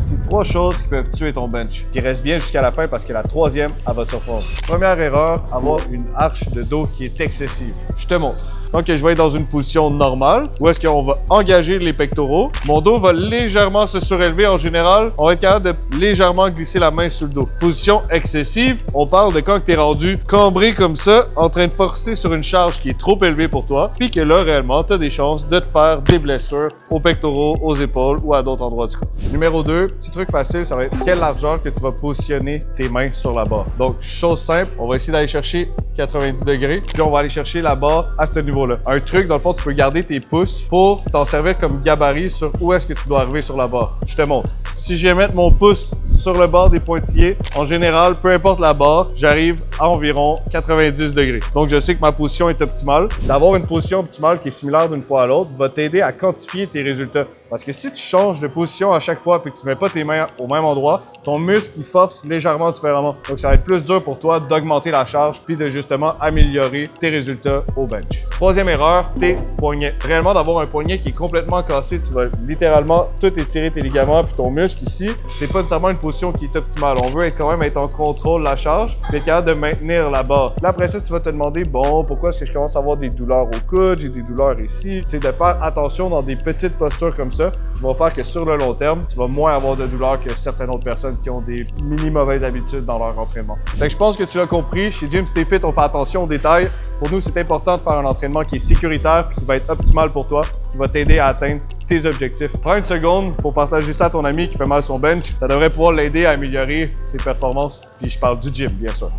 Voici 3 choses qui peuvent tuer ton bench. Qui reste bien jusqu'à la fin parce que la troisième, elle va te surprendre. Première erreur, avoir une arche de dos qui est excessive. Je te montre. Donc, je vais être dans une position normale où est-ce qu'on va engager les pectoraux. Mon dos va légèrement se surélever en général. On va être capable de légèrement glisser la main sur le dos. Position excessive, on parle de quand tu es rendu cambré comme ça, en train de forcer sur une charge qui est trop élevée pour toi, puis que là, réellement, tu as des chances de te faire des blessures aux pectoraux, aux épaules ou à d'autres endroits du corps. Numéro 2, petit truc facile, ça va être quelle largeur que tu vas positionner tes mains sur la barre. Donc, chose simple, on va essayer d'aller chercher 90 degrés, puis on va aller chercher la barre à ce niveau-là. Un truc, dans le fond, tu peux garder tes pouces pour t'en servir comme gabarit sur où est-ce que tu dois arriver sur la barre. Je te montre. Si je vais mettre mon pouce sur le bord des pointillés, en général, peu importe la barre, j'arrive à environ 90 degrés. Donc, je sais que ma position est optimale. D'avoir une position optimale qui est similaire d'une fois à l'autre va t'aider à quantifier tes résultats. Parce que si tu changes de position à chaque fois et que tu mets pas tes mains au même endroit, ton muscle, il force légèrement différemment. Donc, ça va être plus dur pour toi d'augmenter la charge puis de justement améliorer tes résultats au bench. Troisième erreur, tes poignets. Réellement, d'avoir un poignet qui est complètement cassé, tu vas littéralement tout étirer tes ligaments puis ton muscle ici. C'est pas nécessairement une position qui est optimale. On veut quand même être en contrôle de la charge puis être capable de maintenir la barre. Là, après ça, tu vas te demander, bon, pourquoi est-ce que je commence à avoir des douleurs au coude, j'ai des douleurs ici. C'est de faire attention dans des petites postures comme ça qui vont faire que sur le long terme, tu vas moins avoir de douleurs que certaines autres personnes qui ont des mini mauvaises habitudes dans leur entraînement. Fait que je pense que tu l'as compris. Chez Gym Stay Fit, on fait attention aux détails. Pour nous, c'est important de faire un entraînement qui est sécuritaire et qui va être optimal pour toi, qui va t'aider à atteindre tes objectifs. Prends une seconde pour partager ça à ton ami qui fait mal son bench. Ça devrait pouvoir l'aider à améliorer ses performances. Puis je parle du gym, bien sûr.